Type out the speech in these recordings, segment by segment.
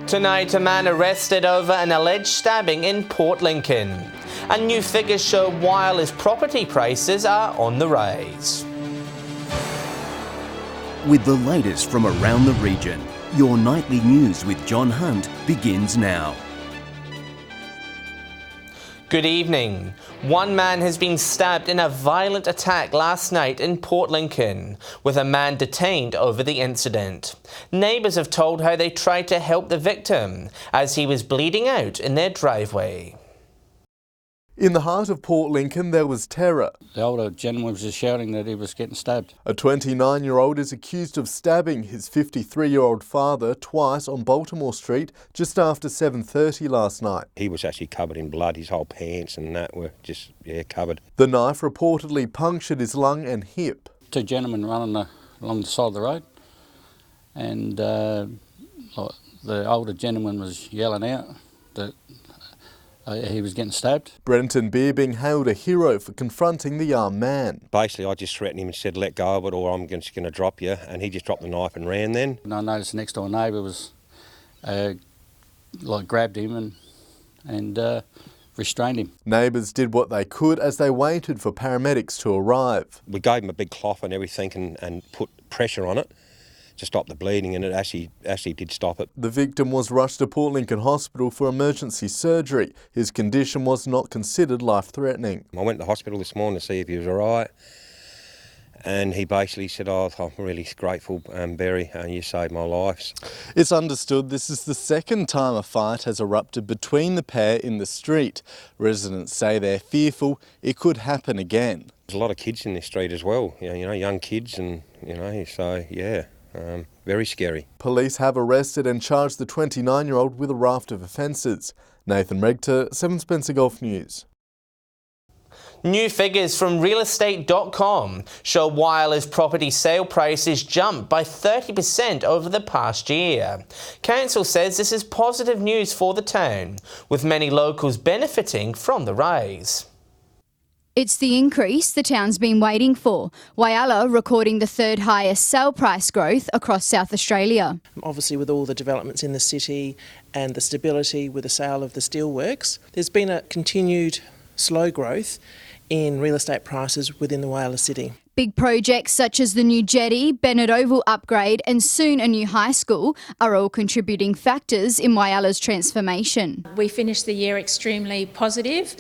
Tonight, a man arrested over an alleged stabbing in Port Lincoln. And new figures show Whyala's property prices are on the rise. With the latest from around the region, your nightly news with John Hunt begins now. Good evening. One man has been stabbed in a violent attack last night in Port Lincoln, with a man detained over the incident. Neighbours have told how they tried to help the victim as he was bleeding out in their driveway. In the heart of Port Lincoln, there was terror. The older gentleman was just shouting that he was getting stabbed. A 29-year-old is accused of stabbing his 53-year-old father twice on Baltimore Street just after 7:30 last night. He was actually covered in blood. His whole pants and that were just, covered. The knife reportedly punctured his lung and hip. Two gentlemen running along the side of the road, and the older gentleman was yelling out that he was getting stabbed. Brenton Beer being hailed a hero for confronting the armed man. Basically, I just threatened him and said, let go of it or I'm just going to drop you. And he just dropped the knife and ran then. And I noticed the next door neighbour was, grabbed him and restrained him. Neighbours did what they could as they waited for paramedics to arrive. We gave him a big cloth and everything and put pressure on it to stop the bleeding, and it actually did stop it. The victim was rushed to Port Lincoln Hospital for emergency surgery. His condition was not considered life-threatening. I went to the hospital this morning to see if he was all right, and he basically said, I'm really grateful, Barry, you saved my life. It's understood this is the second time a fight has erupted between the pair in the street. Residents say they're fearful it could happen again. There's a lot of kids in this street as well, young kids, and, so, yeah. Very scary. Police have arrested and charged the 29-year-old with a raft of offences. Nathan Regter, 7 Spencer Gulf News. New figures from realestate.com show Whyala's property sale prices jumped by 30% over the past year. Council says this is positive news for the town, with many locals benefiting from the rise. It's the increase the town's been waiting for, Whyala recording the third highest sale price growth across South Australia. Obviously, with all the developments in the city and the stability with the sale of the steelworks, there's been a continued slow growth in real estate prices within the Whyala city. Big projects such as the new jetty, Bennett Oval upgrade and soon a new high school are all contributing factors in Whyala's transformation. We finished the year extremely positive,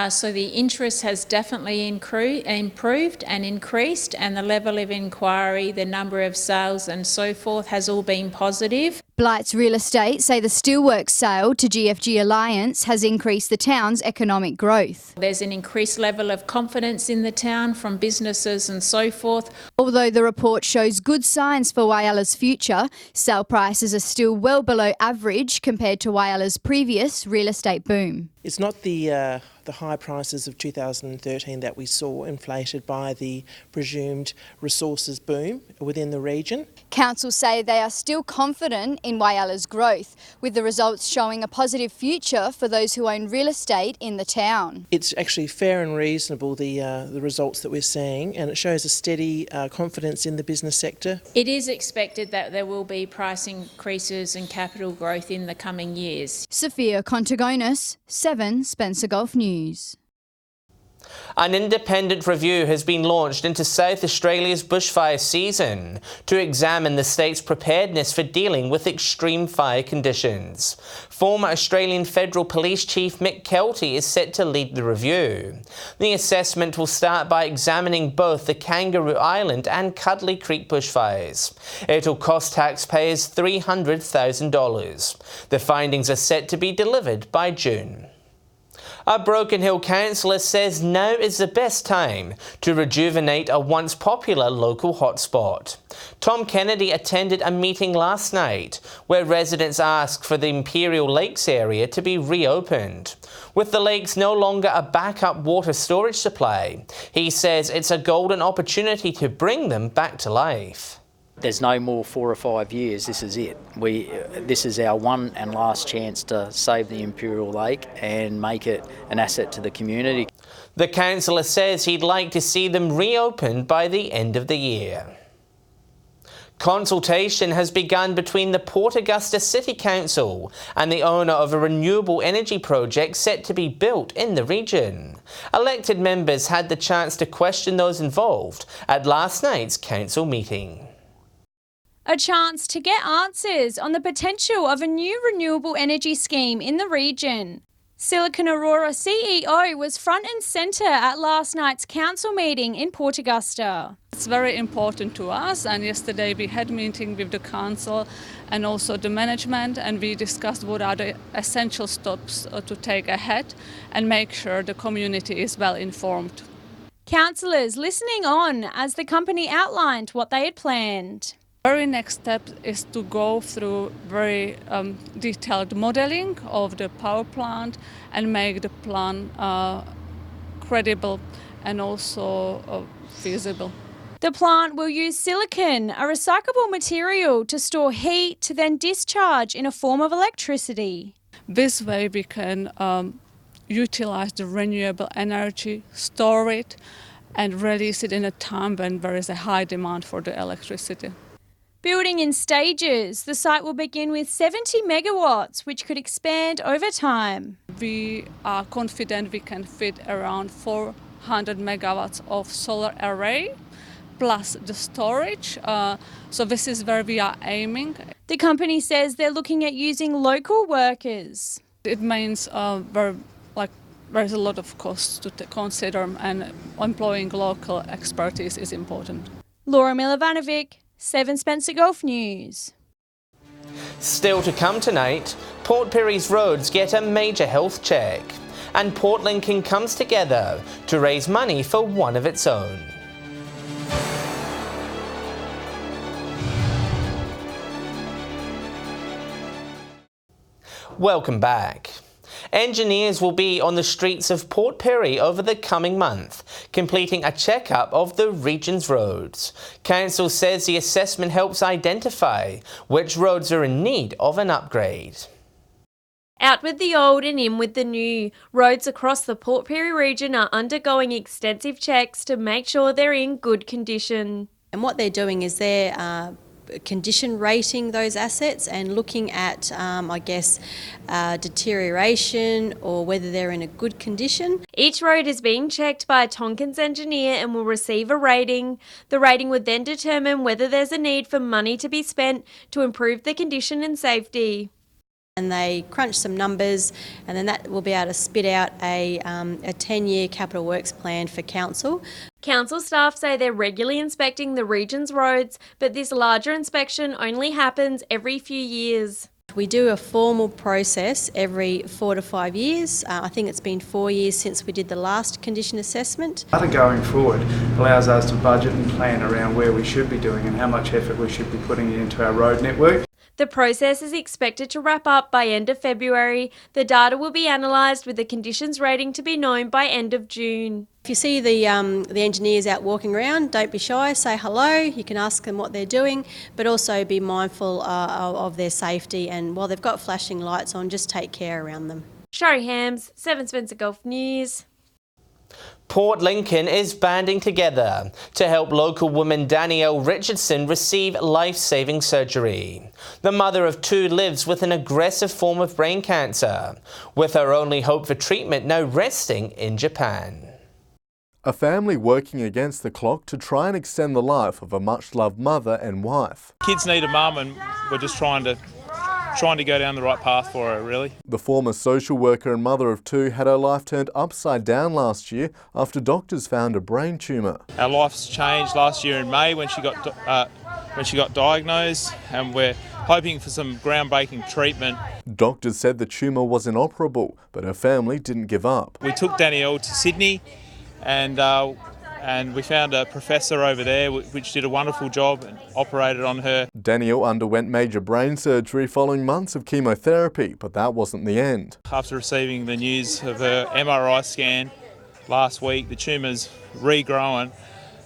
so the interest has definitely improved and increased, and the level of inquiry, the number of sales and so forth has all been positive. Blights Real Estate say the steelworks sale to GFG Alliance has increased the town's economic growth. There's an increased level of confidence in the town from businesses and so forth. Although the report shows good signs for Whyala's future, sale prices are still well below average compared to Whyala's previous real estate boom. It's not the high prices of 2013 that we saw inflated by the presumed resources boom within the region. Council say they are still confident in Whyala's growth, with the results showing a positive future for those who own real estate in the town. It's actually fair and reasonable, the results that we're seeing, and it shows a steady confidence in the business sector. It is expected that there will be price increases and capital growth in the coming years. Sophia Contagonis, 7 Spencer Gulf News. An independent review has been launched into South Australia's bushfire season to examine the state's preparedness for dealing with extreme fire conditions. Former Australian Federal Police Chief Mick Kelty is set to lead the review. The assessment will start by examining both the Kangaroo Island and Cuddly Creek bushfires. It'll cost taxpayers $300,000. The findings are set to be delivered by June. A Broken Hill councillor says now is the best time to rejuvenate a once popular local hotspot. Tom Kennedy attended a meeting last night where residents asked for the Imperial Lakes area to be reopened. With the lakes no longer a backup water storage supply, he says it's a golden opportunity to bring them back to life. There's no more 4 or 5 years. This is it. This is our one and last chance to save the Imperial Lake and make it an asset to the community. The councillor says he'd like to see them reopened by the end of the year. Consultation has begun between the Port Augusta City Council and the owner of a renewable energy project set to be built in the region. Elected members had the chance to question those involved at last night's council meeting. A chance to get answers on the potential of a new renewable energy scheme in the region. Silicon Aurora CEO was front and centre at last night's council meeting in Port Augusta. It's very important to us, and yesterday we had a meeting with the council and also the management, and we discussed what are the essential steps to take ahead and make sure the community is well informed. Councillors listening on as the company outlined what they had planned. The very next step is to go through very detailed modelling of the power plant and make the plan credible and also feasible. The plant will use silicon, a recyclable material, to store heat to then discharge in a form of electricity. This way we can utilise the renewable energy, store it and release it in a time when there is a high demand for the electricity. Building in stages, the site will begin with 70 megawatts, which could expand over time. We are confident we can fit around 400 megawatts of solar array plus the storage. So this is where we are aiming. The company says they're looking at using local workers. It means there's a lot of costs to consider, and employing local expertise is important. Laura Milovanovic, 7 Spencer Gulf News. Still to come tonight, Port Pirie's roads get a major health check, and Port Lincoln comes together to raise money for one of its own. Welcome back. Engineers will be on the streets of Port Pirie over the coming month, completing a check-up of the region's roads. Council says the assessment helps identify which roads are in need of an upgrade. Out with the old and in with the new. Roads across the Port Pirie region are undergoing extensive checks to make sure they're in good condition. And what they're doing is they're condition rating those assets and looking at, deterioration or whether they're in a good condition. Each road is being checked by a Tonkins engineer and will receive a rating. The rating would then determine whether there's a need for money to be spent to improve the condition and safety. And they crunch some numbers, and then that will be able to spit out a 10-year capital works plan for council. Council staff say they're regularly inspecting the region's roads, but this larger inspection only happens every few years. We do a formal process every 4 to 5 years. I think it's been 4 years since we did the last condition assessment. Going forward allows us to budget and plan around where we should be doing and how much effort we should be putting into our road network. The process is expected to wrap up by end of February. The data will be analysed with the conditions rating to be known by end of June. If you see the engineers out walking around, don't be shy, say hello. You can ask them what they're doing, but also be mindful of their safety, and while they've got flashing lights on, just take care around them. Shari Hams, 7 Spencer Gulf News. Port Lincoln is banding together to help local woman Danielle Richardson receive life-saving surgery. The mother of 2 lives with an aggressive form of brain cancer, with her only hope for treatment now resting in Japan. A family working against the clock to try and extend the life of a much-loved mother and wife. Kids need a mum, and we're just trying to go down the right path for her, really. The former social worker and mother of 2 had her life turned upside down last year after doctors found a brain tumour. Our life's changed last year in May when she got diagnosed, and we're hoping for some groundbreaking treatment. Doctors said the tumour was inoperable, but her family didn't give up. We took Danielle to Sydney, and we found a professor over there which did a wonderful job and operated on her. Danielle underwent major brain surgery following months of chemotherapy, but that wasn't the end. After receiving the news of her MRI scan last week, the tumour's regrowing,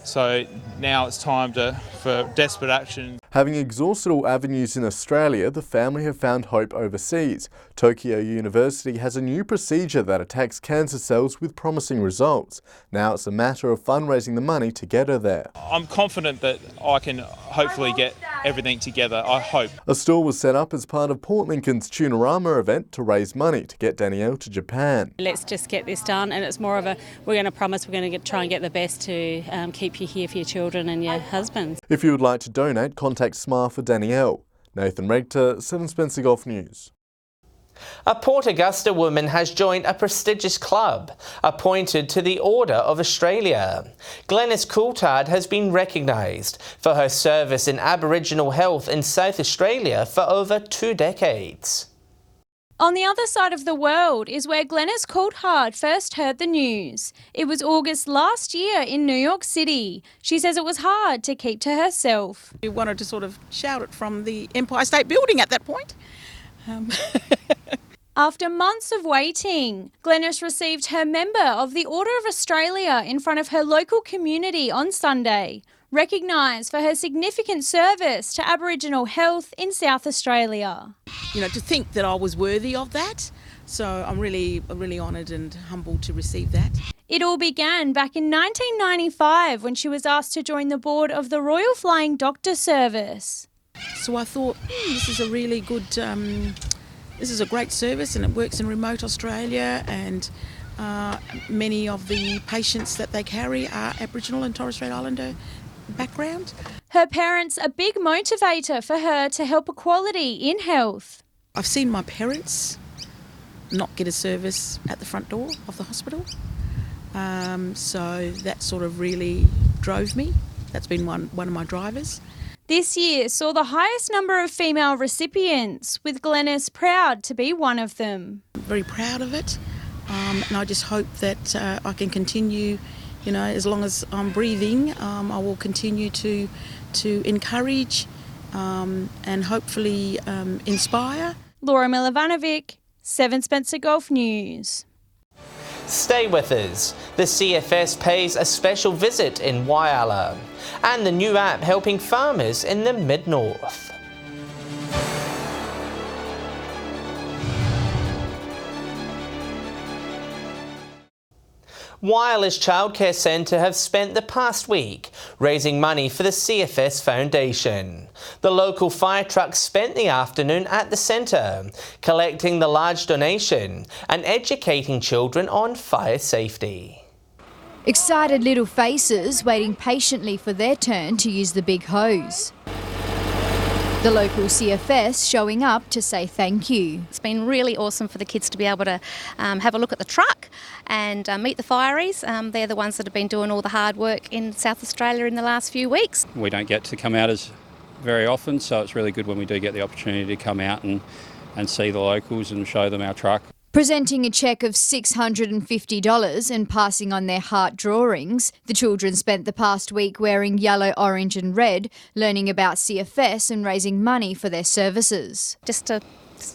so now it's time for desperate action. Having exhausted all avenues in Australia, the family have found hope overseas. Tokyo University has a new procedure that attacks cancer cells with promising results. Now it's a matter of fundraising the money to get her there. I'm confident that I can hopefully get everything together, I hope. A stall was set up as part of Port Lincoln's Tunarama event to raise money to get Danielle to Japan. Let's just get this done, and it's more of a, we're going to promise we're going to try and get the best to keep you here for your children and your husbands. If you would like to donate, contact Smile for Danielle. Nathan Regter, 7 Spencer Golf News. A Port Augusta woman has joined a prestigious club, appointed to the Order of Australia. Glenys Coulthard has been recognised for her service in Aboriginal health in South Australia for over 2 decades. On the other side of the world is where Glenys Coulthard first heard the news. It was August last year in New York City. She says it was hard to keep to herself. We wanted to sort of shout it from the Empire State Building at that point. After months of waiting, Glenys received her Member of the Order of Australia in front of her local community on Sunday, recognised for her significant service to Aboriginal health in South Australia. You know, to think that I was worthy of that, so I'm really honoured and humbled to receive that. It all began back in 1995 when she was asked to join the board of the Royal Flying Doctor Service. So I thought, this is a really good, this is a great service, and it works in remote Australia, and many of the patients that they carry are Aboriginal and Torres Strait Islander background. Her parents a big motivator for her to help equality in health. I've seen my parents not get a service at the front door of the hospital, so that sort of really drove me. That's been one of my drivers. This year saw the highest number of female recipients, with Glenys proud to be one of them. I'm very proud of it, and I just hope that I can continue, you know, as long as I'm breathing, I will continue to encourage and hopefully inspire. Laura Milovanovic, 7 Spencer Golf News. Stay with us. The CFS pays a special visit in Whyalla, and the new app helping farmers in the Mid-North. Whyalla's Childcare Centre have spent the past week raising money for the CFS Foundation. The local fire truck spent the afternoon at the centre, collecting the large donation and educating children on fire safety. Excited little faces waiting patiently for their turn to use the big hose. The local CFS showing up to say thank you. It's been really awesome for the kids to be able to have a look at the truck and meet the fireys. They're the ones that have been doing all the hard work in South Australia in the last few weeks. We don't get to come out as very often, so it's really good when we do get the opportunity to come out and see the locals and show them our truck. Presenting a cheque of $650 and passing on their heart drawings, the children spent the past week wearing yellow, orange and red, learning about CFS and raising money for their services. Just to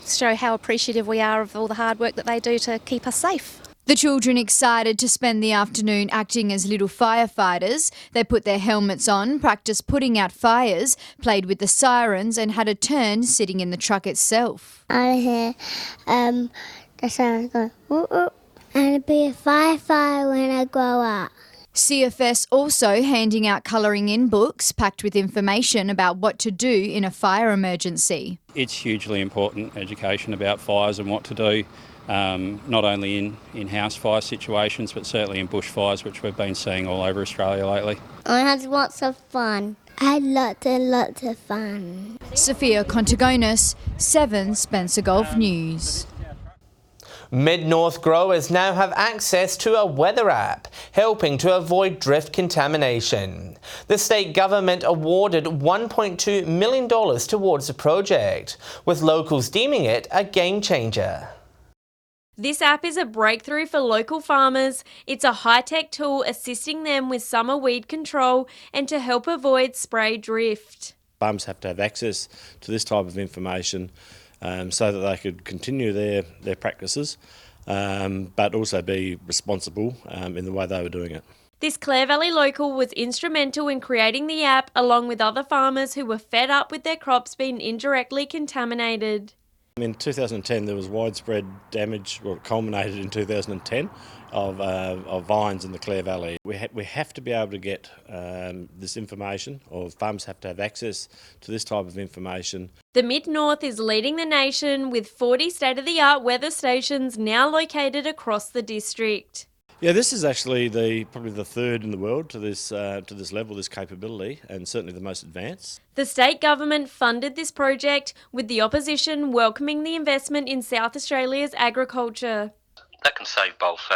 show how appreciative we are of all the hard work that they do to keep us safe. The children excited to spend the afternoon acting as little firefighters. They put their helmets on, practiced putting out fires, played with the sirens and had a turn sitting in the truck itself. I hear the sirens going, whoop, whoop, and I'll be a firefighter when I grow up. CFS also handing out colouring in books packed with information about what to do in a fire emergency. It's hugely important education about fires and what to do, not only in house fire situations but certainly in bushfires, which we've been seeing all over Australia lately. I had lots of fun. I had lots of fun. Sophia Contagonis, 7 Spencer Golf News. Mid-North growers now have access to a weather app, helping to avoid drift contamination. The state government awarded $1.2 million towards the project, with locals deeming it a game changer. This app is a breakthrough for local farmers. It's a high-tech tool assisting them with summer weed control and to help avoid spray drift. Farmers have to have access to this type of information so that they could continue their practices, but also be responsible in the way they were doing it. This Clare Valley local was instrumental in creating the app, along with other farmers who were fed up with their crops being indirectly contaminated. In 2010 there was widespread damage, well, it culminated in 2010, of vines in the Clare Valley. We have to be able to get this information, or farmers have to have access to this type of information. The Mid-North is leading the nation with 40 state-of-the-art weather stations now located across the district. Yeah, this is actually probably the third in the world to this level, this capability, and certainly the most advanced. The state government funded this project, with the opposition welcoming the investment in South Australia's agriculture. That can save both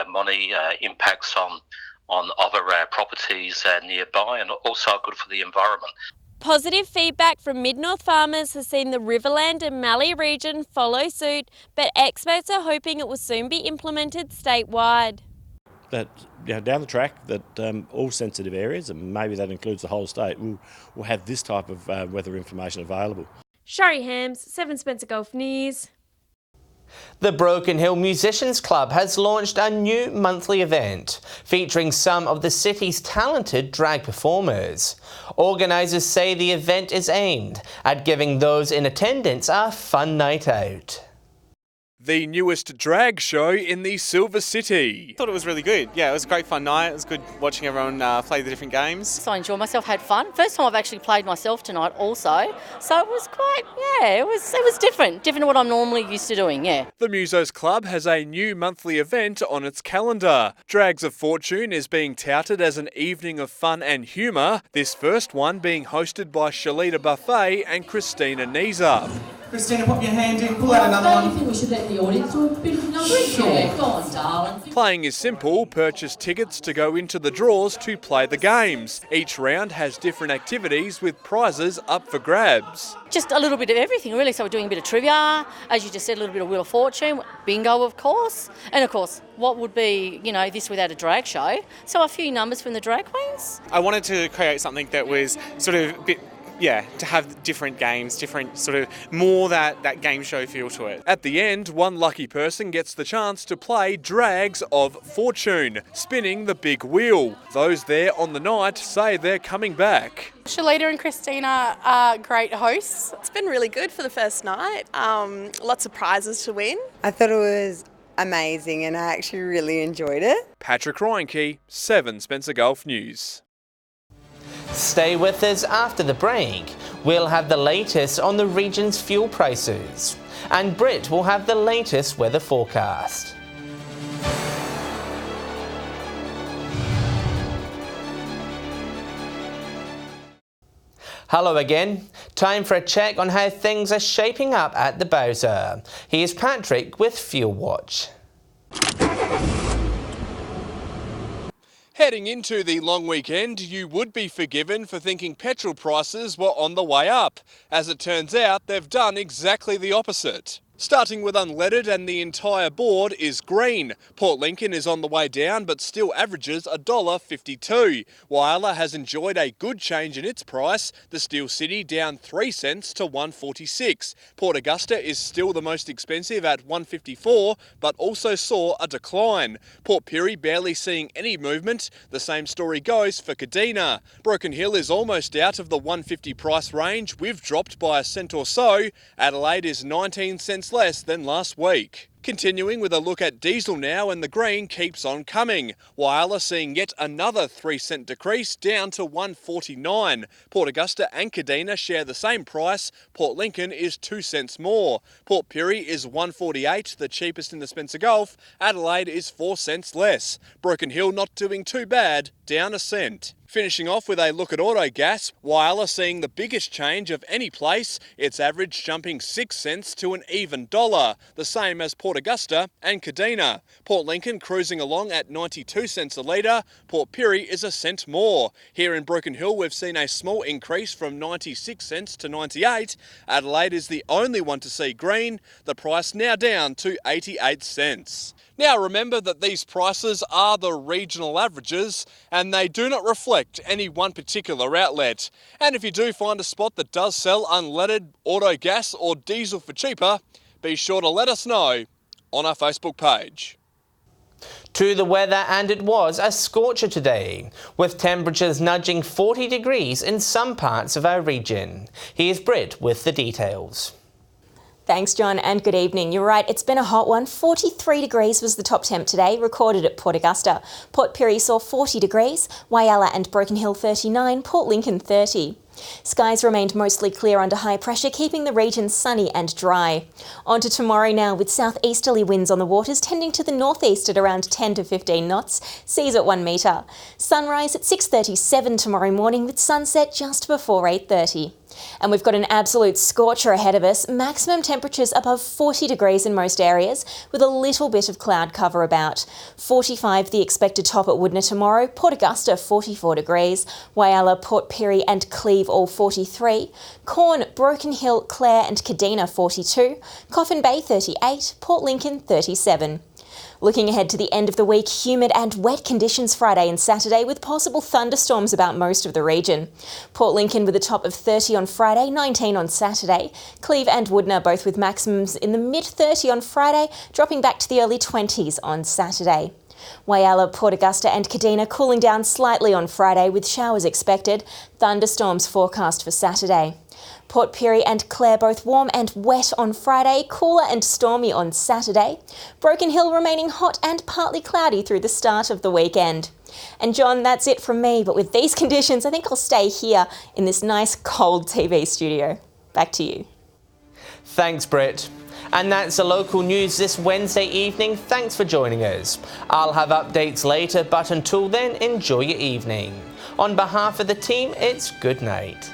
money, impacts on other properties nearby, and also good for the environment. Positive feedback from Mid-North farmers has seen the Riverland and Mallee region follow suit, but experts are hoping it will soon be implemented statewide. That down the track, that all sensitive areas, and maybe that includes the whole state, will have this type of weather information available. Shari Hams, 7 Spencer Gulf News. The Broken Hill Musicians Club has launched a new monthly event featuring some of the city's talented drag performers. Organisers say the event is aimed at giving those in attendance a fun night out. The newest drag show in the Silver City. I thought it was really good. Yeah, it was a great fun night. It was good watching everyone play the different games. So I enjoyed myself, had fun. First time I've actually played myself tonight also. So it was quite, it was different to what I'm normally used to doing, yeah. The Musos Club has a new monthly event on its calendar. Drags of Fortune is being touted as an evening of fun and humour, this first one being hosted by Shalita Buffet and Christina Neza. Christina, pop your hand in, pull out another one. I think we should let the audience do a bit of numbering. Sure. Yeah, go on, darling. Playing is simple. Purchase tickets to go into the draws to play the games. Each round has different activities with prizes up for grabs. Just a little bit of everything, really. So we're doing a bit of trivia, as you just said, a little bit of Wheel of Fortune, bingo, of course. And, of course, what would be, this without a drag show? So a few numbers from the drag queens. I wanted to create something that was sort of a bit... to have different games, different sort of more that game show feel to it. At the end, one lucky person gets the chance to play Drags of Fortune, spinning the big wheel. Those there on the night say they're coming back. Shalita and Christina are great hosts. It's been really good for the first night. Lots of prizes to win. I thought it was amazing and I actually really enjoyed it. Patrick Reinke, 7 Spencer Gulf News. Stay with us after the break. We'll have the latest on the region's fuel prices. And Britt will have the latest weather forecast. Hello again. Time for a check on how things are shaping up at the Bowser. Here's Patrick with Fuel Watch. Heading into the long weekend, you would be forgiven for thinking petrol prices were on the way up. As it turns out, they've done exactly the opposite. Starting with unleaded, and the entire board is green. Port Lincoln is on the way down but still averages $1.52. Whyalla has enjoyed a good change in its price, the Steel City down 3 cents to $1.46. Port Augusta is still the most expensive at $1.54 but also saw a decline. Port Pirie barely seeing any movement. The same story goes for Kadina. Broken Hill is almost out of the $1.50 price range. We've dropped by a cent or so. Adelaide is 19 cents less than last week. Continuing with a look at diesel now, and the green keeps on coming. Whyalla seeing yet another 3 cent decrease down to $1.49. Port Augusta and Kadina share the same price. Port Lincoln is 2 cents more. Port Pirie is $1.48, the cheapest in the Spencer Gulf. Adelaide is 4 cents less. Broken Hill not doing too bad, down a cent. Finishing off with a look at Autogas, Whyalla seeing the biggest change of any place, its average jumping 6 cents to an even $1, the same as Port Augusta and Kadina. Port Lincoln cruising along at 92 cents a litre, Port Pirie is a cent more. Here in Broken Hill we've seen a small increase from 96 cents to 98. Adelaide is the only one to see green, the price now down to 88 cents. Now remember that these prices are the regional averages and they do not reflect any one particular outlet. And if you do find a spot that does sell unleaded, auto gas or diesel for cheaper, be sure to let us know on our Facebook page. To the weather, and it was a scorcher today, with temperatures nudging 40 degrees in some parts of our region. Here's Britt with the details. Thanks, John, and good evening. You're right, it's been a hot one. 43 degrees was the top temp today, recorded at Port Augusta. Port Pirie saw 40 degrees, Whyalla and Broken Hill 39, Port Lincoln 30. Skies remained mostly clear under high pressure, keeping the region sunny and dry. On to tomorrow now, with southeasterly winds on the waters tending to the northeast at around 10 to 15 knots, seas at 1 metre. Sunrise at 6:37 tomorrow morning, with sunset just before 8:30. And we've got an absolute scorcher ahead of us, maximum temperatures above 40 degrees in most areas, with a little bit of cloud cover about. 45 the expected top at Woodner tomorrow, Port Augusta 44 degrees, Whyalla, Port Pirie and Cleve all 43, Corn, Broken Hill, Clare and Kadina 42, Coffin Bay 38, Port Lincoln 37. Looking ahead to the end of the week, humid and wet conditions Friday and Saturday with possible thunderstorms about most of the region. Port Lincoln with a top of 30 on Friday, 19 on Saturday. Cleve and Woodner both with maximums in the mid-30 on Friday, dropping back to the early 20s on Saturday. Whyalla, Port Augusta and Kadina cooling down slightly on Friday with showers expected. Thunderstorms forecast for Saturday. Port Pirie and Clare both warm and wet on Friday, cooler and stormy on Saturday. Broken Hill remaining hot and partly cloudy through the start of the weekend. And John, that's it from me, but with these conditions, I think I'll stay here in this nice cold TV studio. Back to you. Thanks, Britt. And that's the local news this Wednesday evening. Thanks for joining us. I'll have updates later, but until then, enjoy your evening. On behalf of the team, it's good night.